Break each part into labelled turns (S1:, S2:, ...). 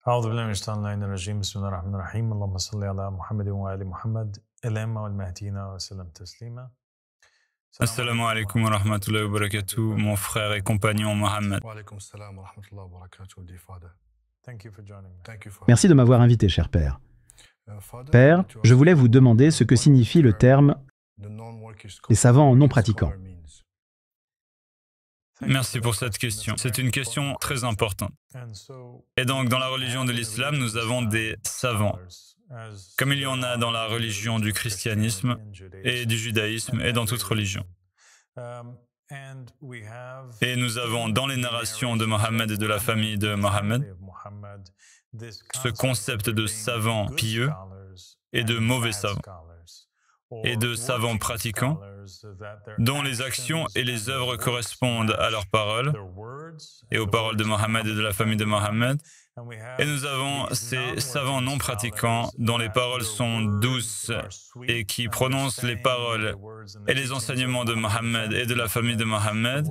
S1: أعوذ بالله من الشيطان اللعين الرجيم بسم الله الرحمن الرحيم اللهم صل على محمد وآل محمد الأئمة والمهديين وسلم تسليما.
S2: Assalamu alaikum wa rahmatullahi wa barakatuh, mon frère et compagnon Mohammed.
S3: Merci de m'avoir invité, cher père. Père, je voulais vous demander ce que signifie le terme « les savants non pratiquants ».
S2: Merci pour cette question. C'est une question très importante. Et donc, dans la religion de l'islam, nous avons des savants, comme il y en a dans la religion du christianisme et du judaïsme et dans toute religion. Et nous avons dans les narrations de Mohammed et de la famille de Mohammed ce concept de savants pieux et de mauvais savants, et de savants pratiquants, dont les actions et les œuvres correspondent à leurs paroles et aux paroles de Mohammed et de la famille de Mohammed. Et nous avons ces savants non pratiquants dont les paroles sont douces et qui prononcent les paroles et les enseignements de Mohammed et de la famille de Mohammed.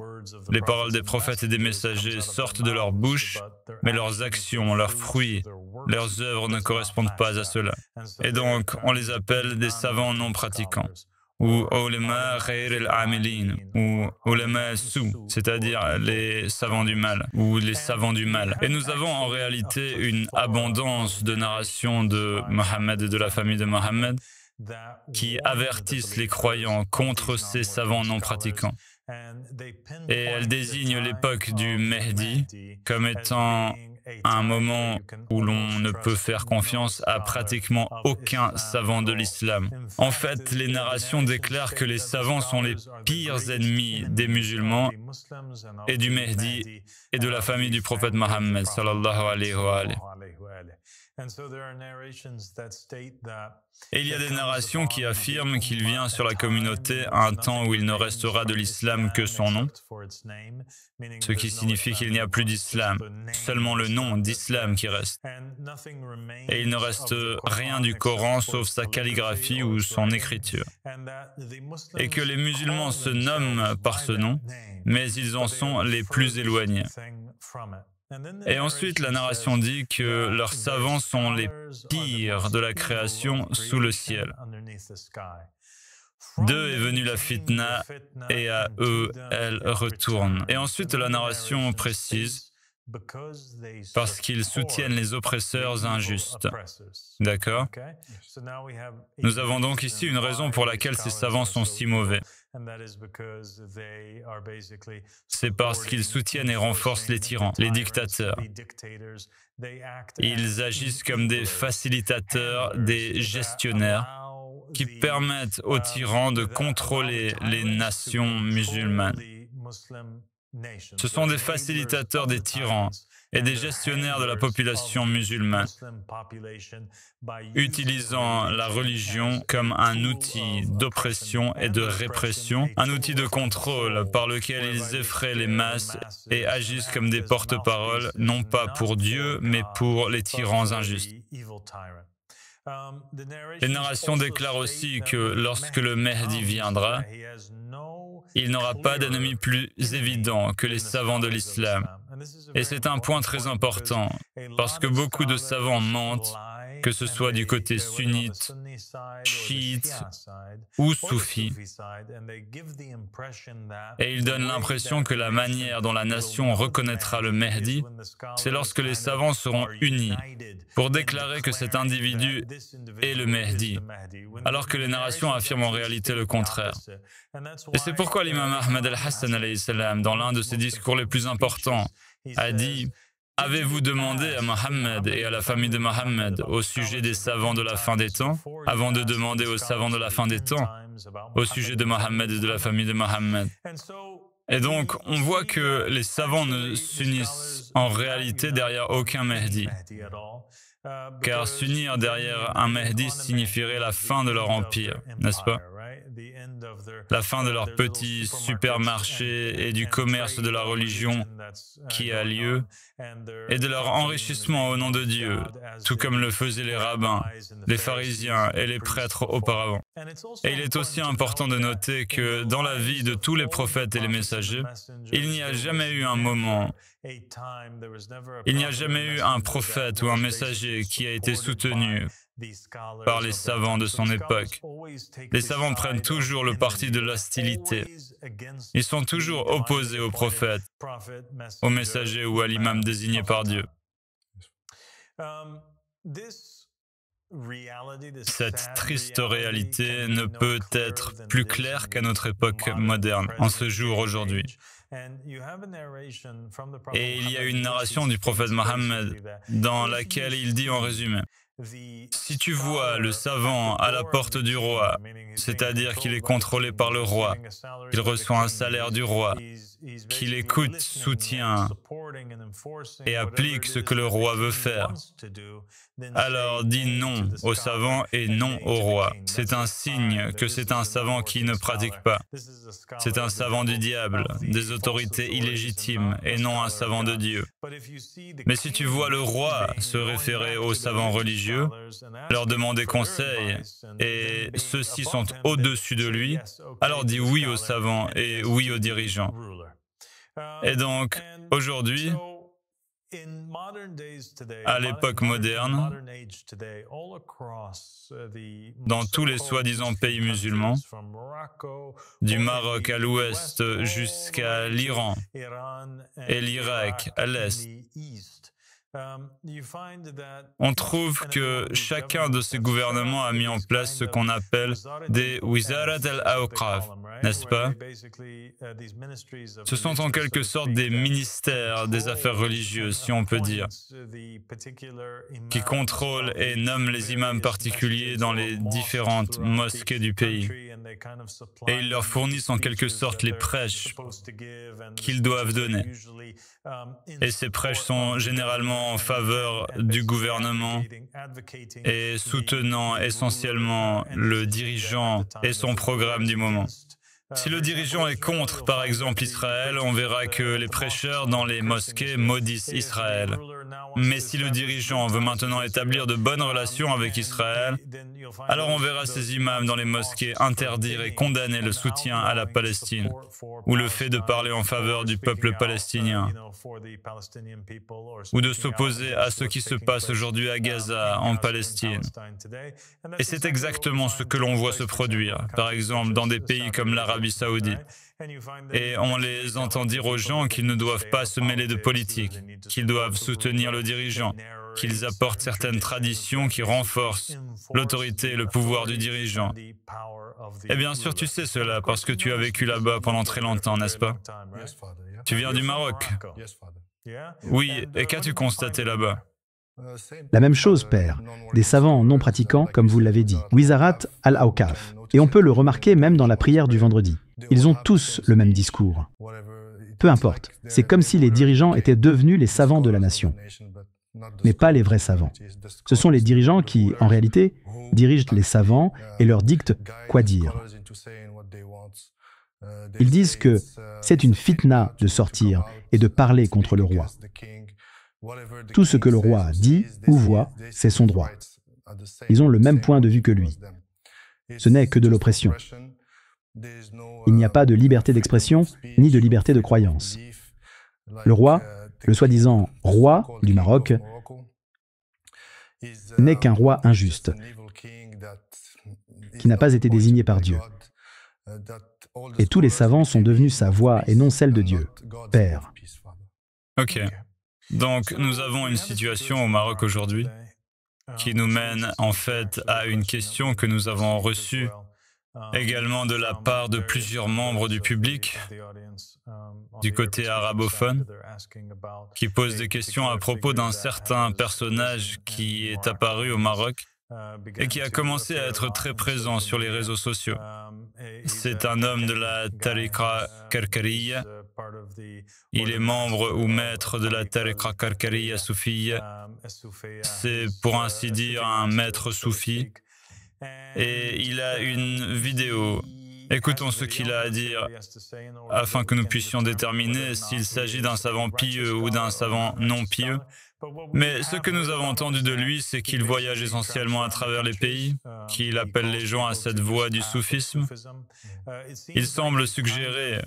S2: Les paroles des prophètes et des messagers sortent de leur bouche, mais leurs actions, leurs fruits, leurs œuvres ne correspondent pas à cela. Et donc, on les appelle des savants non pratiquants, ou ulama ghayr al-amilin, ou ulama su, c'est-à-dire les savants du mal, ou les savants du mal. Et nous avons en réalité une abondance de narrations de Mohammed et de la famille de Mohammed qui avertissent les croyants contre ces savants non pratiquants. Et elles désignent l'époque du Mehdi comme étant un moment où l'on ne peut faire confiance à pratiquement aucun savant de l'islam. En fait, les narrations déclarent que les savants sont les pires ennemis des musulmans et du Mehdi et de la famille du prophète Mohammed sallallahu alayhi wa alayhi. Et il y a des narrations qui affirment qu'il vient sur la communauté à un temps où il ne restera de l'islam que son nom, ce qui signifie qu'il n'y a plus d'islam, seulement le nom d'islam qui reste. Et il ne reste rien du Coran sauf sa calligraphie ou son écriture. Et que les musulmans se nomment par ce nom, mais ils en sont les plus éloignés. Et ensuite, la narration dit que leurs savants sont les pires de la création sous le ciel. D'eux est venue la fitna et à eux, elle retourne. Et ensuite, la narration précise parce qu'ils soutiennent les oppresseurs injustes. D'accord? Nous avons donc ici une raison pour laquelle ces savants sont si mauvais. C'est parce qu'ils soutiennent et renforcent les tyrans, les dictateurs. Ils agissent comme des facilitateurs, des gestionnaires qui permettent aux tyrans de contrôler les nations musulmanes. Ce sont des facilitateurs des tyrans et des gestionnaires de la population musulmane, utilisant la religion comme un outil d'oppression et de répression, un outil de contrôle par lequel ils effraient les masses et agissent comme des porte-paroles, non pas pour Dieu, mais pour les tyrans injustes. Les narrations déclarent aussi que lorsque le Mehdi viendra, il n'aura pas d'ennemi plus évident que les savants de l'islam. Et c'est un point très important, parce que beaucoup de savants mentent, que ce soit du côté sunnite, chiite ou soufi. Et ils donnent l'impression que la manière dont la nation reconnaîtra le Mehdi, c'est lorsque les savants seront unis pour déclarer que cet individu est le Mehdi, alors que les narrations affirment en réalité le contraire. Et c'est pourquoi l'imam Ahmad al-Hassan, dans l'un de ses discours les plus importants, a dit « Avez-vous demandé à Mohammed et à la famille de Mohammed au sujet des savants de la fin des temps, avant de demander aux savants de la fin des temps au sujet de Mohammed et de la famille de Mohammed ?» Et donc, on voit que les savants ne s'unissent en réalité derrière aucun Mehdi. Car s'unir derrière un Mehdi signifierait la fin de leur empire, n'est-ce pas? la fin de leur petit supermarché et du commerce de la religion qui a lieu, et de leur enrichissement au nom de Dieu, tout comme le faisaient les rabbins, les pharisiens et les prêtres auparavant. Et il est aussi important de noter que dans la vie de tous les prophètes et les messagers, il n'y a jamais eu un moment, il n'y a jamais eu un prophète ou un messager qui a été soutenu par les savants de son époque. Les savants prennent toujours le parti de l'hostilité. Ils sont toujours opposés aux prophètes, aux messagers ou à l'imam désigné par Dieu. Cette triste réalité ne peut être plus claire qu'à notre époque moderne, en ce jour aujourd'hui. Et il y a une narration du prophète Mohammed dans laquelle il dit en résumé: si tu vois le savant à la porte du roi, c'est-à-dire qu'il est contrôlé par le roi, qu'il reçoit un salaire du roi, qu'il écoute, soutient et applique ce que le roi veut faire, alors dis non au savant et non au roi. C'est un signe que c'est un savant qui ne pratique pas. C'est un savant du diable, des autorités illégitimes et non un savant de Dieu. Mais si tu vois le roi se référer aux savants religieux, leur demander conseil, et ceux-ci sont au-dessus de lui, alors dis oui aux savants et oui aux dirigeants. Et donc, aujourd'hui, à l'époque moderne, dans tous les soi-disant pays musulmans, du Maroc à l'ouest jusqu'à l'Iran et l'Irak à l'est, on trouve que chacun de ces gouvernements a mis en place ce qu'on appelle des Wizarat al-Awqaf, n'est-ce pas? Ce sont en quelque sorte des ministères des affaires religieuses, si on peut dire, qui contrôlent et nomment les imams particuliers dans les différentes mosquées du pays. Et ils leur fournissent en quelque sorte les prêches qu'ils doivent donner. Et ces prêches sont généralement en faveur du gouvernement et soutenant essentiellement le dirigeant et son programme du moment. Si le dirigeant est contre, par exemple, Israël, on verra que les prêcheurs dans les mosquées maudissent Israël. Mais si le dirigeant veut maintenant établir de bonnes relations avec Israël, alors on verra ces imams dans les mosquées interdire et condamner le soutien à la Palestine, ou le fait de parler en faveur du peuple palestinien, ou de s'opposer à ce qui se passe aujourd'hui à Gaza, en Palestine. Et c'est exactement ce que l'on voit se produire, par exemple dans des pays comme l'Arabie saoudite. Et on les entend dire aux gens qu'ils ne doivent pas se mêler de politique, qu'ils doivent soutenir le dirigeant, qu'ils apportent certaines traditions qui renforcent l'autorité et le pouvoir du dirigeant. Et bien sûr, tu sais cela parce que tu as vécu là-bas pendant très longtemps, n'est-ce pas? Tu viens du Maroc? Oui, et qu'as-tu constaté là-bas?
S3: La même chose, père. Des savants non pratiquants, comme vous l'avez dit. Wizarat al-Awqaf. Et on peut le remarquer même dans la prière du vendredi. Ils ont tous le même discours. Peu importe. C'est comme si les dirigeants étaient devenus les savants de la nation, mais pas les vrais savants. Ce sont les dirigeants qui, en réalité, dirigent les savants et leur dictent quoi dire. Ils disent que c'est une fitna de sortir et de parler contre le roi. Tout ce que le roi dit ou voit, c'est son droit. Ils ont le même point de vue que lui. Ce n'est que de l'oppression. Il n'y a pas de liberté d'expression ni de liberté de croyance. Le roi, le soi-disant roi du Maroc, n'est qu'un roi injuste, qui n'a pas été désigné par Dieu. Et tous les savants sont devenus sa voix et non celle de Dieu, Père.
S2: Ok. Donc, nous avons une situation au Maroc aujourd'hui qui nous mène en fait à une question que nous avons reçue également de la part de plusieurs membres du public du côté arabophone qui posent des questions à propos d'un certain personnage qui est apparu au Maroc et qui a commencé à être très présent sur les réseaux sociaux. C'est un homme de la Tariqa Karkariya. Il est membre ou maître de la Tariqa Karkariya Soufiyya. C'est pour ainsi dire un maître soufi. Et il a une vidéo. Écoutons ce qu'il a à dire afin que nous puissions déterminer s'il s'agit d'un savant pieux ou d'un savant non pieux. Mais ce que nous avons entendu de lui, c'est qu'il voyage essentiellement à travers les pays, qu'il appelle les gens à cette voie du soufisme. Il semble suggérer,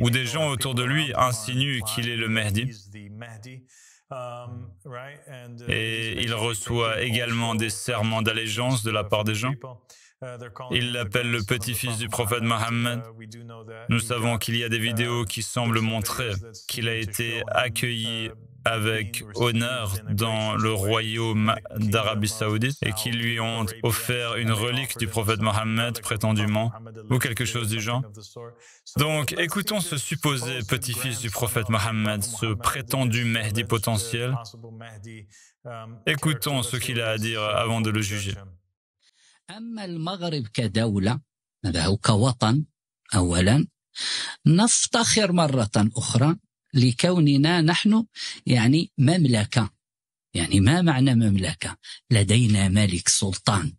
S2: ou des gens autour de lui insinuent qu'il est le Mahdi. Et il reçoit également des serments d'allégeance de la part des gens. Il l'appelle le petit-fils du prophète Mohammed. Nous savons qu'il y a des vidéos qui semblent montrer qu'il a été accueilli avec honneur dans le royaume d'Arabie Saoudite et qu'ils lui ont offert une relique du prophète Mohammed, prétendument, ou quelque chose du genre. Donc, écoutons ce supposé petit-fils du prophète Mohammed, ce prétendu Mahdi potentiel. Écoutons ce qu'il a à dire avant de le juger.
S4: أما المغرب كدولة هذا هو كوطن أولا نفتخر مرة أخرى لكوننا نحن يعني مملكة يعني ما معنى مملكة لدينا ملك سلطان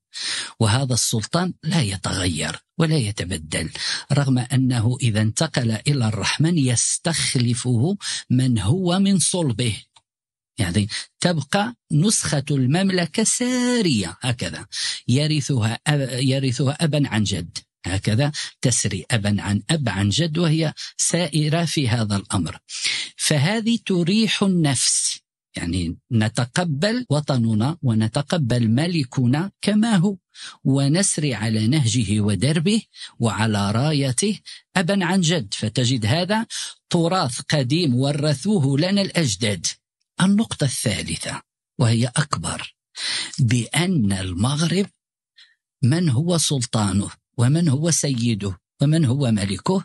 S4: وهذا السلطان لا يتغير ولا يتبدل رغم أنه إذا انتقل إلى الرحمن يستخلفه من هو من صلبه يعني تبقى نسخة المملكة سارية هكذا يرثها أبا عن جد هكذا تسري أبا عن أب عن جد وهي سائرة في هذا الأمر فهذه تريح النفس يعني نتقبل وطننا ونتقبل ملكنا كما هو ونسري على نهجه ودربه وعلى رايته أبا عن جد فتجد هذا تراث قديم ورثوه لنا الأجداد. النقطة الثالثة وهي أكبر بأن المغرب من هو سلطانه ومن هو سيده ومن هو ملكه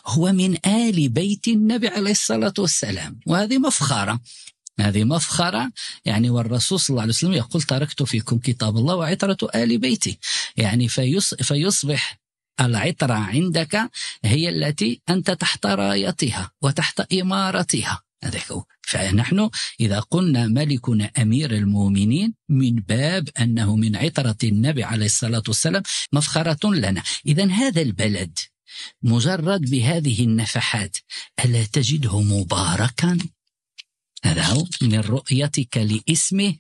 S4: هو من آل بيت النبي عليه الصلاة والسلام وهذه مفخرة هذه مفخرة يعني والرسول صلى الله عليه وسلم يقول تركت فيكم كتاب الله وعترة آل بيتي يعني فيصبح العترة عندك هي التي أنت تحت رايتها وتحت إمارتها فنحن إذا قلنا ملكنا أمير المؤمنين من باب أنه من عترة النبي عليه الصلاة والسلام مفخرة لنا إذن هذا البلد مجرد بهذه النفحات ألا تجده مباركا هذا هو من رؤيتك لاسمه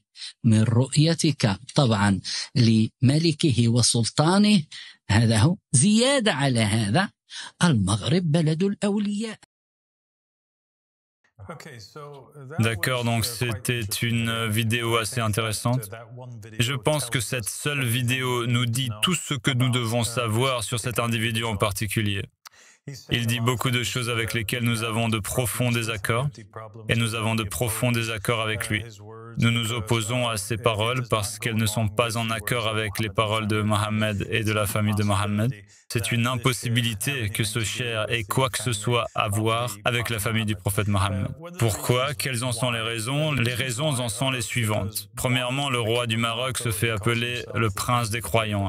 S4: من رؤيتك طبعا لملكه وسلطانه هذا هو زيادة على هذا المغرب بلد الأولياء.
S2: D'accord, donc c'était une vidéo assez intéressante. Je pense que cette seule vidéo nous dit tout ce que nous devons savoir sur cet individu en particulier. Il dit beaucoup de choses avec lesquelles nous avons de profonds désaccords, et nous avons de profonds désaccords avec lui. Nous nous opposons à ses paroles parce qu'elles ne sont pas en accord avec les paroles de Mohammed et de la famille de Mohammed. C'est une impossibilité que ce cher ait quoi que ce soit à voir avec la famille du prophète Mohammed. Pourquoi? Quelles en sont les raisons? Les raisons en sont les suivantes. Premièrement, le roi du Maroc se fait appeler le prince des croyants.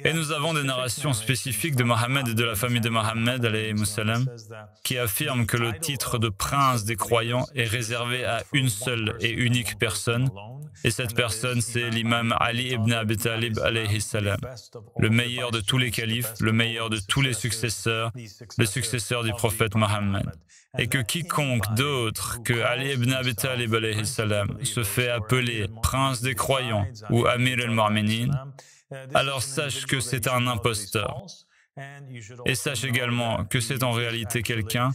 S2: Et nous avons des narrations spécifiques de Mohammed et de la famille de Mohammed, alayhi salam, qui affirment que le titre de prince des croyants est réservé à une seule et unique personne. Et cette personne, c'est l'imam Ali ibn Abi Talib, alayhi salam, le meilleur de tous les califes, le meilleur de tous les successeurs, le successeur du prophète Mohammed. Et que quiconque d'autre que Ali ibn Abi Talib, alayhi salam, se fait appeler prince des croyants ou Amir al-Mu'minin, alors sache que c'est un imposteur. Et sache également que c'est en réalité quelqu'un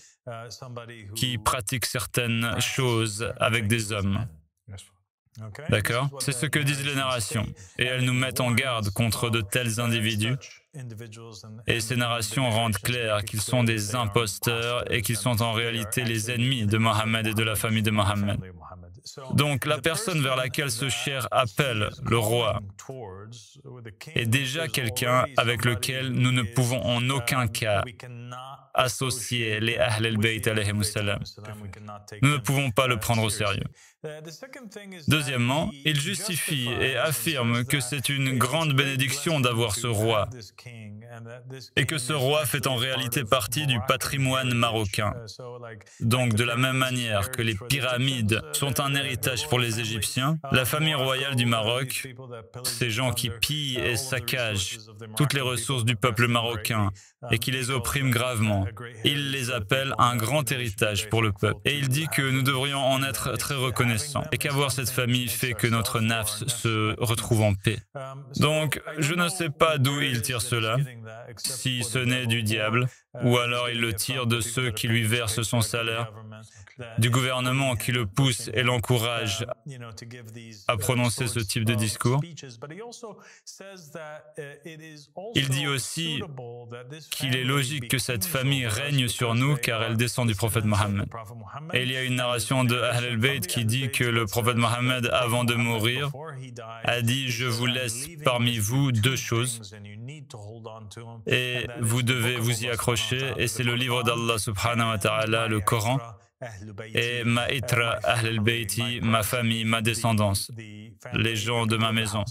S2: qui pratique certaines choses avec des hommes. D'accord? C'est ce que disent les narrations. Et elles nous mettent en garde contre de tels individus. Et ces narrations rendent clair qu'ils sont des imposteurs et qu'ils sont en réalité les ennemis de Mohammed et de la famille de Mohammed. Donc la personne vers laquelle ce cher appelle le roi est déjà quelqu'un avec lequel nous ne pouvons en aucun cas associer les Ahl al-Bayt alayhimu salam. Nous ne pouvons pas le prendre au sérieux. Deuxièmement, il justifie et affirme que c'est une grande bénédiction d'avoir ce roi et que ce roi fait en réalité partie du patrimoine marocain. Donc de la même manière que les pyramides sont un un héritage pour les Égyptiens. La famille royale du Maroc, ces gens qui pillent et saccagent toutes les ressources du peuple marocain et qui les oppriment gravement, il les appelle un grand héritage pour le peuple. Et il dit que nous devrions en être très reconnaissants et qu'avoir cette famille fait que notre nafs se retrouve en paix. Donc, je ne sais pas d'où il tire cela, si ce n'est du diable, ou alors il le tire de ceux qui lui versent son salaire, du gouvernement qui le pousse et l'encourage à prononcer ce type de discours. Il dit aussi qu'il est logique que cette famille règne sur nous car elle descend du prophète Mohammed. Et il y a une narration de Ahl al-Bayt qui dit que le prophète Mohammed, avant de mourir, a dit « Je vous laisse parmi vous deux choses et vous devez vous y accrocher » et c'est le livre d'Allah subhanahu wa ta'ala, le Coran, et ma itra Ahl al-Bayti, ma famille, ma descendance, les gens de ma maison.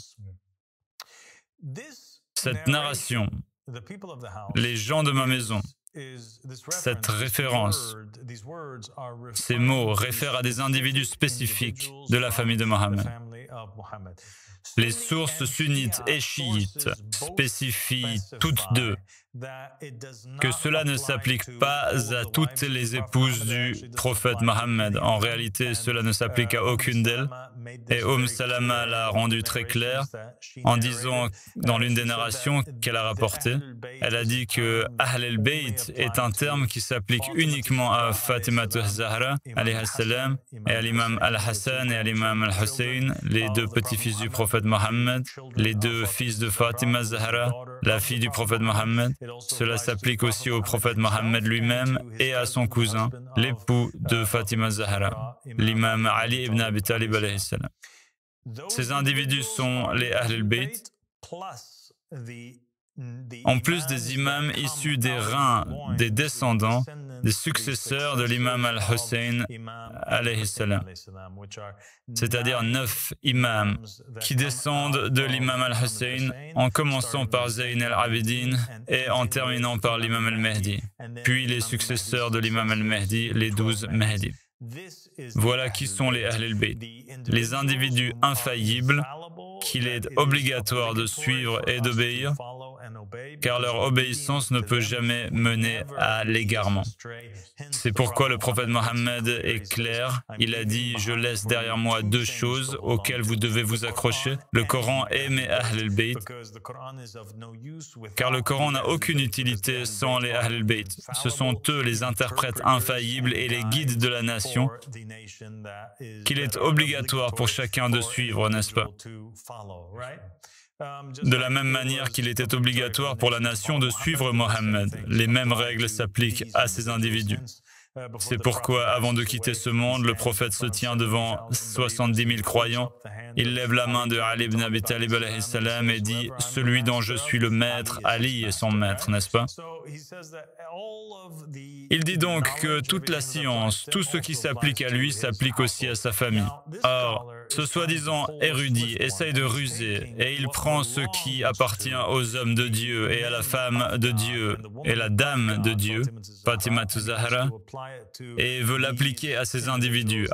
S2: Cette narration, les gens de ma maison, cette référence, ces mots réfèrent à des individus spécifiques de la famille de Mohammed. Les sources sunnites et chiites spécifient toutes deux que cela ne s'applique pas à toutes les épouses du prophète Mohammed. En réalité, cela ne s'applique à aucune d'elles. Et Salama l'a rendu très clair en disant dans l'une des narrations qu'elle a rapportées, elle a dit que Ahl al-Bayt est un terme qui s'applique uniquement à Fatima Zahra alayha salam, et à l'imam al-Hassan et à l'imam al-Hussein, les deux petits-fils du prophète Mohammed, les deux fils de Fatima Zahra, la fille du prophète Mohammed. Cela s'applique aussi au prophète Mohammed lui-même et à son cousin, l'époux de Fatima Zahra, l'imam Ali ibn Abi Talib alayhi salam. Ces individus sont les Ahl al-Bayt, en plus des imams issus des reins des descendants, des successeurs de l'imam al-Hussein alayhi salam, c'est-à-dire 9 imams qui descendent de l'imam al-Hussein en commençant par Zayn al-Abidin et en terminant par l'imam al-Mahdi, puis les successeurs de l'imam al-Mahdi, les 12 Mahdi. Voilà qui sont les Ahl al-Bayt, les individus infaillibles qu'il est obligatoire de suivre et d'obéir, car leur obéissance ne peut jamais mener à l'égarement. C'est pourquoi le prophète Mohammed est clair. Il a dit « Je laisse derrière moi deux choses auxquelles vous devez vous accrocher, le Coran et mes Ahl al-Bayt, car le Coran n'a aucune utilité sans les Ahl al-Bayt. Ce sont eux les interprètes infaillibles et les guides de la nation qu'il est obligatoire pour chacun de suivre, n'est-ce pas ? De la même manière qu'il était obligatoire pour la nation de suivre Mohammed, les mêmes règles s'appliquent à ces individus. C'est pourquoi, avant de quitter ce monde, le prophète se tient devant 70 000 croyants. Il lève la main de Ali ibn Abi Talib alayhi salam et dit « Celui dont je suis le maître, Ali est son maître, n'est-ce pas ?» Il dit donc que toute la science, tout ce qui s'applique à lui s'applique aussi à sa famille. Or, ce soi-disant érudit essaye de ruser et il prend ce qui appartient aux hommes de Dieu et à la femme de Dieu et la dame de Dieu, Fatima Zahra, et veut l'appliquer à ces individus,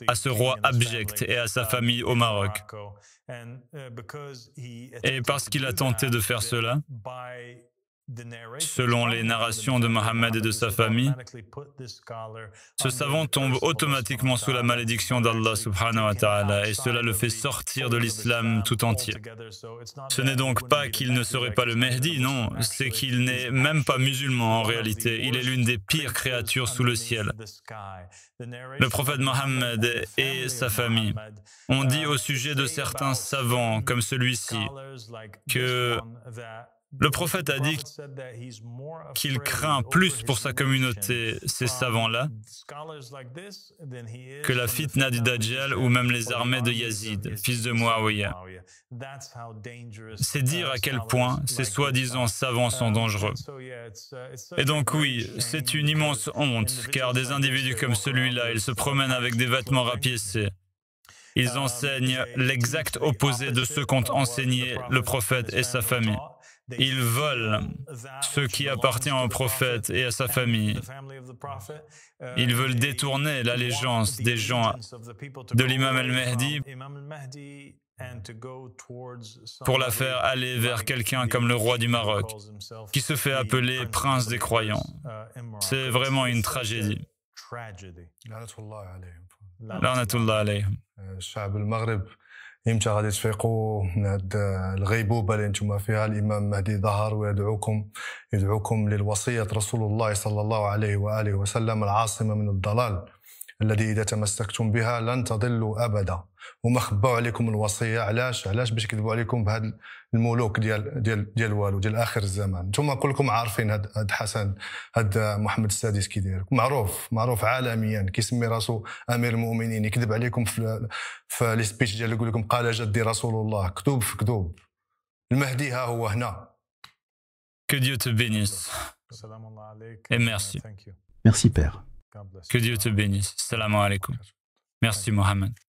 S2: à ce roi abject et à sa famille au Maroc. Et parce qu'il a tenté de faire cela, selon les narrations de Mohammed et de sa famille, ce savant tombe automatiquement sous la malédiction d'Allah subhanahu wa ta'ala et cela le fait sortir de l'islam tout entier. Ce n'est donc pas qu'il ne serait pas le Mahdi, non, c'est qu'il n'est même pas musulman en réalité. Il est l'une des pires créatures sous le ciel. Le prophète Mohammed et sa famille ont dit au sujet de certains savants comme celui-ci que le prophète a dit qu'il craint plus pour sa communauté, ces savants-là, que la fitna du Dajjal ou même les armées de Yazid, fils de Muawiyah. C'est dire à quel point ces soi-disant savants sont dangereux. Et donc oui, c'est une immense honte, car des individus comme celui-là, ils se promènent avec des vêtements rapiécés. Ils enseignent l'exact opposé de ce qu'ont enseigné le prophète et sa famille. Ils volent ce qui appartient au prophète et à sa famille. Ils veulent détourner l'allégeance des gens de l'imam al-Mahdi pour la faire aller vers quelqu'un comme le roi du Maroc, qui se fait appeler prince des croyants. C'est vraiment une tragédie. La'natullah alayhim.
S5: إمتى غادي تفيقوا من هاد الغيبوبة اللي نتوما فيها؟ الإمام مهدي ظهر ويدعوكم للوصية رسول الله صلى الله عليه وآله وسلم العاصمة من الضلال الذي إذا تمسكتم بها لن تضلوا أبدا. وما خباو عليكم الوصية علاش باش يكذبوا عليكم بهاد الملوك ديال والو ديال آخر الزمان. نتوما كلكم عارفين هاد حسن، هاد محمد السادس كي داير، معروف عالميا، كيسمي راسو أمير المؤمنين، يكذب عليكم في لي سبيتش ديالو، يقول لكم قال جدي رسول الله، كذوب في كذوب. المهدي ها هو هنا.
S2: Que Dieu te bénisse et merci.
S3: Merci, Père.
S2: Que Dieu te bénisse. Salam alaikum. Merci Mohammed.